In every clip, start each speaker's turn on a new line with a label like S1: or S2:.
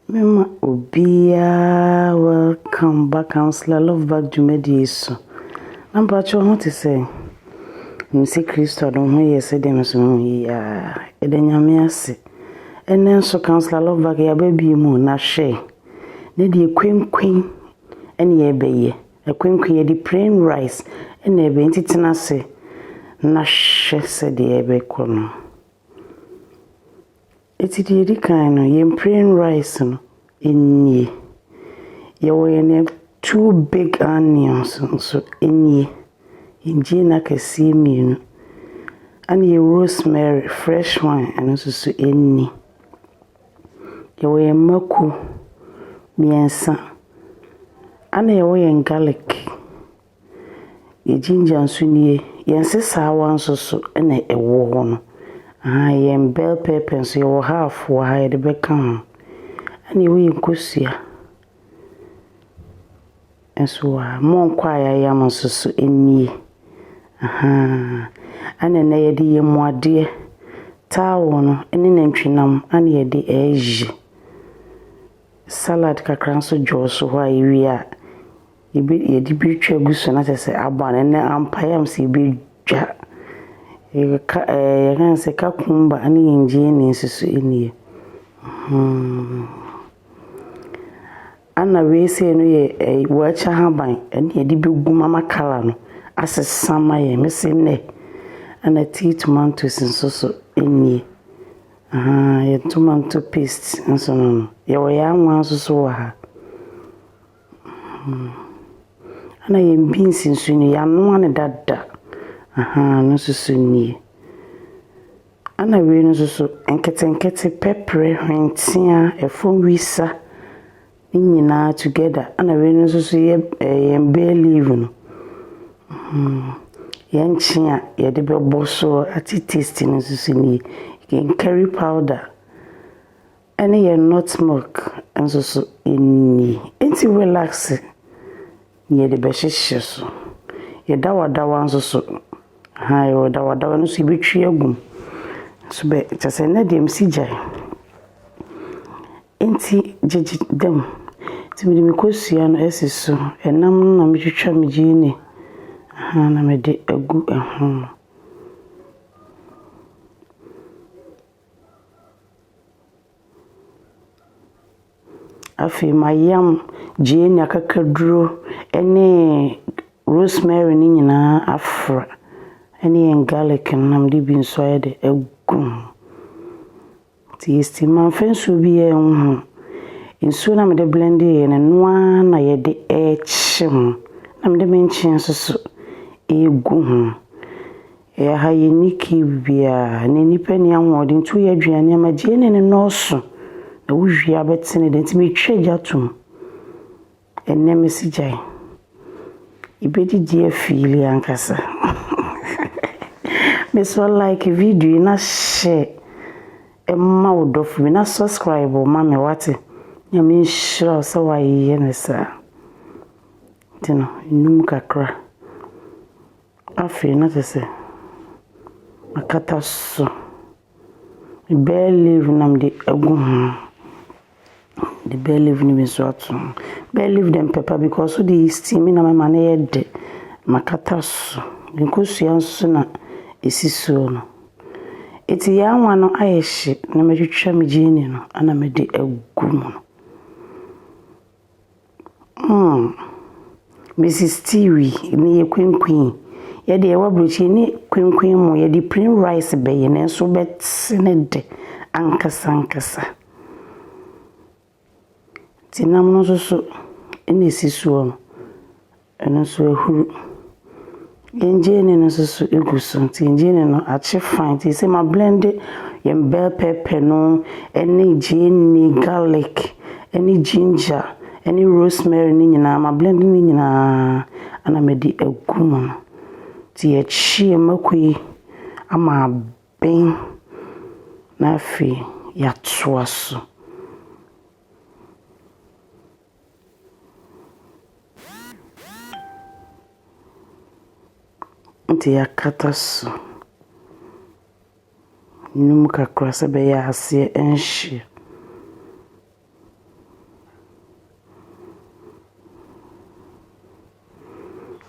S1: Mema Obia, welcome back, counselor. Love back to Mediso. I'm about you want to say, Missy Christo, don't hear say them so. Yeah, Edanyamiasi. And then so, counselor, love back your baby moon, na share. Lady a queen, and ye bay, a queen, the plain rice, and a bent say, na share, said the Ebecono. It's the kind of yam plain rice in ye. You were 2 big onions, so in ye. In Gina can see me, and ye rosemary, fresh wine, and also so in ye. You were maku, miensa, and you were in garlic. Ye ginger and sunny, yense sour so, and a warm. I am bell peppers, you will have why the become. And you will go see. And so, more quiet, I am also in ye. Aha. And then I did more dear. Town, and in entrinam, and ye the edge. Salad cacranso jaws, why we are. You be a debuture goose, and as I say, Abban, and I'm piam see be jack. You can say Kakumba and in Jane in ye. Anna we say no ye watch a habine and ye did big mama calano as a summer ye missing ne and a tea tomatoes and so in ye. Ye tomato paste and so on. Ye were young ones so her. And I am beans in soon young one that. No so soon. And I will so and ketty pepper and tia a phone visa in na together. And I will so see a barely even. Yan chia, ye de bosso at it tasting as you see. You curry powder. And ye not smoke and so in ye. Ain't you relax? Ye the best so. Ye dawa so. Hi, or dawa no see be triagum. So be just a nedim sijay. Enti jeji dem. Ti me kosia no esiso. Enam na me twitwa me gini. Na me de agu ehon. Afi mayam gini akakaduro ene rosemary ni nyina afra. Any and garlic and nam di bin so de egum. Ti estima fensu bi e ho. Insu na me de blend e na noa na ye de echim. Na me de menchen so egum. E ha ye niki bia ne nipa ni anwodin tu ye aduane ma je ne no so. Na wuhia betene de ti me twaja tum. Enne me sijai. Ibedi die fili ankasa. Miss well like a video na share a mouth of me na subscribe or mammy what ya mean sure so why yenesa tino num kakra afi na tese makata so barely nam de agu the barely ni me so ato barely them pepper because the steam na my man head makata so because yanso na esiso no eti ya nwa no ayeshi na metwetwa me gini no ana me de agum no Mrs. Tiwi ni queen ye de wa brochi ni queen mo ye de plain rice be ye na so bet ne de ankasa tinam no so ene esiso no eno so ehuru Engine no so eguso ti engine no achi fine ti say ma blend yem bell pepper no any gin garlic any ginger any rosemary ni nyina ma blend ni nyina ana me di egum no ti e chi makui ama ben na fi ya twaso nti ya kataso num kakra se be ya ase enhye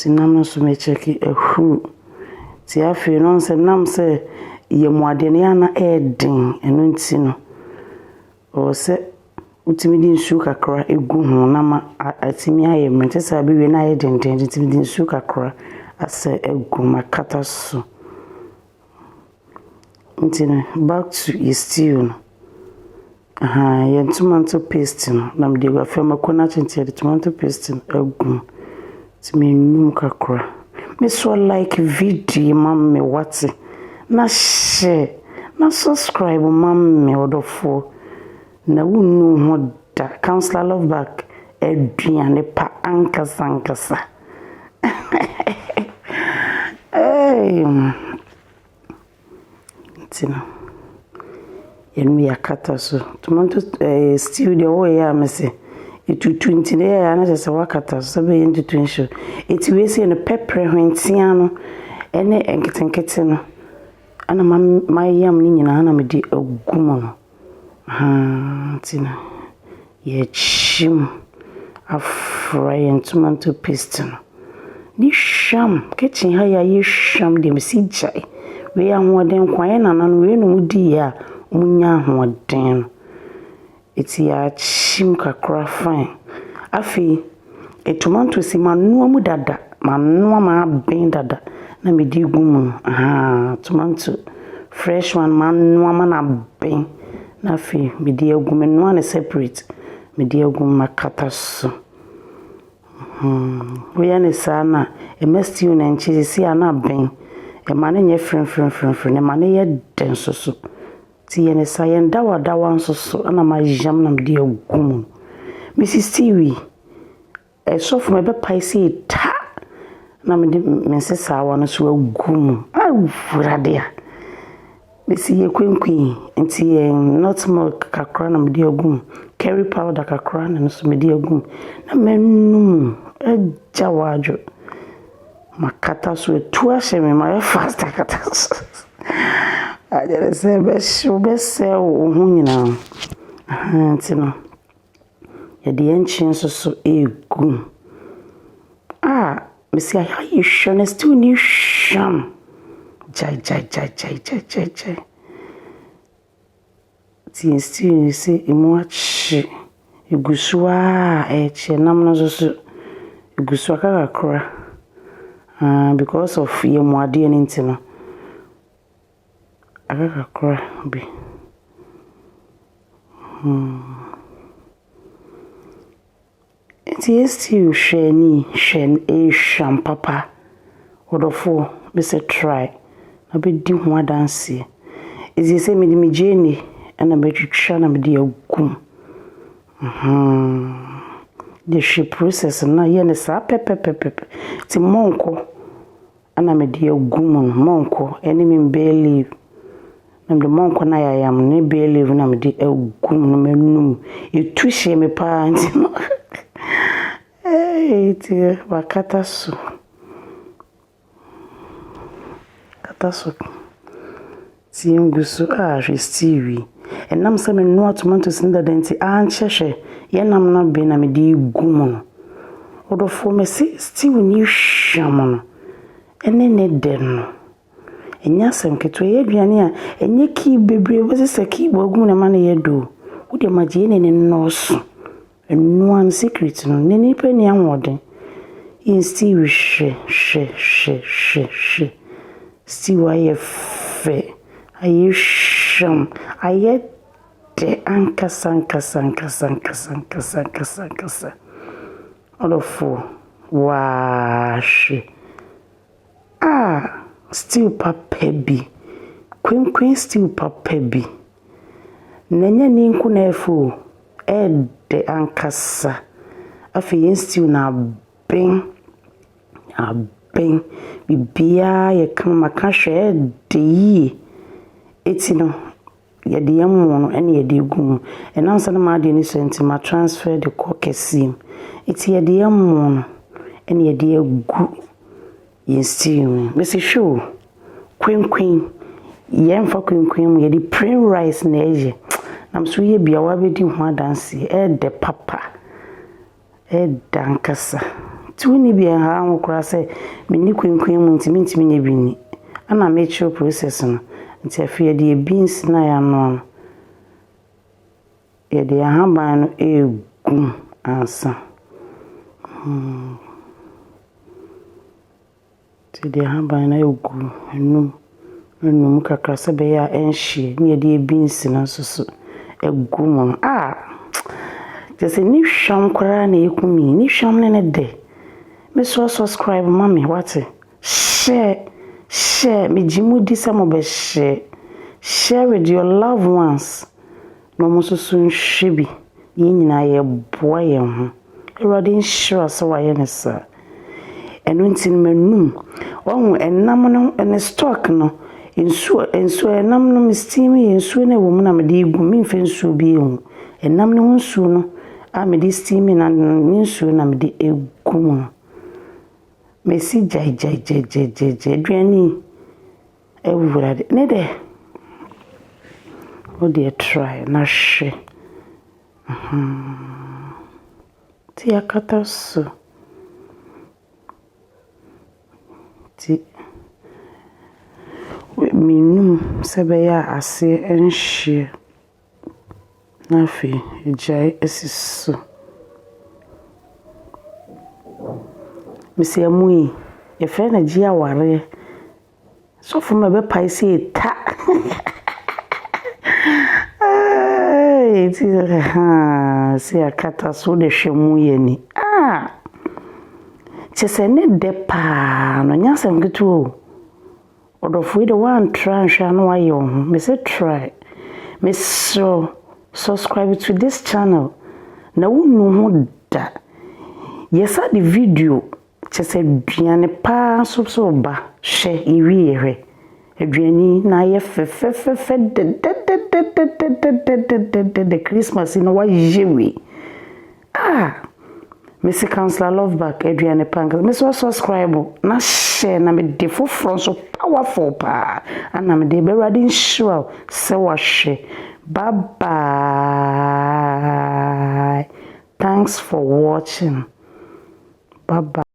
S1: tinam no so me cheki ehuru ti afi no se nam se ye muade ne ana eden eno nti no o se utimi di nsu kakra egu ho na ma atimi aye mrente sa be we na aye denden utimi di nsu kakra ase egu makata so nti back to your stew no ye tomato paste no na me de gwa fe makona chinti de tomato paste egu timi num kakra me so like video mam me what na share na subscribe mam me odofo na wunu ho da counselor love back eduane pa ankasa tina yenu yakata so tomato stew de o ya mese etutu ntine ya na se wakata so be yentutu nsho eti we se no pepper hwentia no ene enketenkete no ana mayam ni nyina na me di agumo no tina ye chim afry tomato paste no ni sham kitchen ha ya ye sham de mesi jai we ahoden kwan na na no we no mudi ya munya ahoden eti ya chim kakra fine afi tomato si manu mu dada manu ma ben dada na me di gumu tomato fresh one manu ma na ben na fi me di agumu no na separate me di agumu makata so we ya ne sana stew na nchi si ana ben ma na nye frin ma na ye den so ti ye ne sa ye dawa so ana ma jam na me di agumu Mrs. Stewie sofu me be paisi ta na me mense sawa no so agumu awurade a mesi ye kwenkwen nti not milk kakra na me di agumu curry powder kakra na so me di agumu na menum jawajo makata so etua sheme ma fast kata so ajere se be se wo hu nyina nti no ya de enchin so egu mesi ayi shone still ni sham jai ti still se imuachi igusuwa eche namno so igusuwa kakra because of ye muade ni ntino akakra bi Ti still sheni sham papa odofo be se try na be di ho adanse ezi se me di me jeni ana be twitwa na me di agum the she process na ye ne sa pepe ti monko ana me di agum monko eni me bay leaf na me monko na yayam ne bay leaf na me di agum no menum etuhye me pa nti no ti wakata so ti ngusu Stewie enam se me no tomatoes nda denti anchehwe ye nam na be na me di gumu no odofo me si stew ni hwam no ene ne den no enya sem keto ye aduane a enye ki bebre wo se ki bogu na ma na ye do wo de magie ne no so enu an secret no ne ni pe ni anwoden in stew she stew aye fe aye sham aye de ankasa olofo wash stew papa bi kwenkwen stew papa bi nanya ni nku na efu de ankasa afi stew na ben bibia ye kan maka hwe de yi etino ye de yamu no ene ye de gum enansa na ma de ni senti ma transfer de kokesim eti ye de yamu no ene ye de gu ye stew me se show kwenkwen ye mfa kwenkwen ye de plain rice na eje nam so ye bia wa be di ho adanse de papa dankasa tu ni bi ha ho kura se me ni kwenkwen mu ntimi nya bi ni ana make sure process no nti afie de beans na ya no ye de ahaban no egu ansa ti de ahaban na egu enum kakra se be ya enhie ne de beans na soso egu mo just ni hwam kora na ekumi ni hwam ne de me so subscribe mami what share me jimudi some be share with your loved ones no mo so nhwebi ye nyina ye boa ye ho erode nhira so wa ye ne sa enu ntin manum ohu enam no ene stock no ensu enam no me steam ye ensu na wo mu na me de igu me mfe ensu bi ehu enam no ensu no a me de steam na ensu na me de egu mu Messi jai duani ewurade ne de o de try na hwe ti akata so ti minum sebe ya ase enhye na fi jai esiso Misi amui ye fe na ji aware so fu me be pai se ta ti si akata so de hwemu ye ni chese ne de pa no nyasem gitu o odofo de one try hwa no wa ye ho me say try me so subscribe to this channel na wonu ho da yesa the video chese duane pa so ba hwe iwi hwe aduani na ye fe de Christmas no wa yewi Mr. Counselor Love Back aduane pa me so subscribe na share na me de foforo so powerful pa ana me de be ready sure se wa hwe bye bye thanks for watching bye bye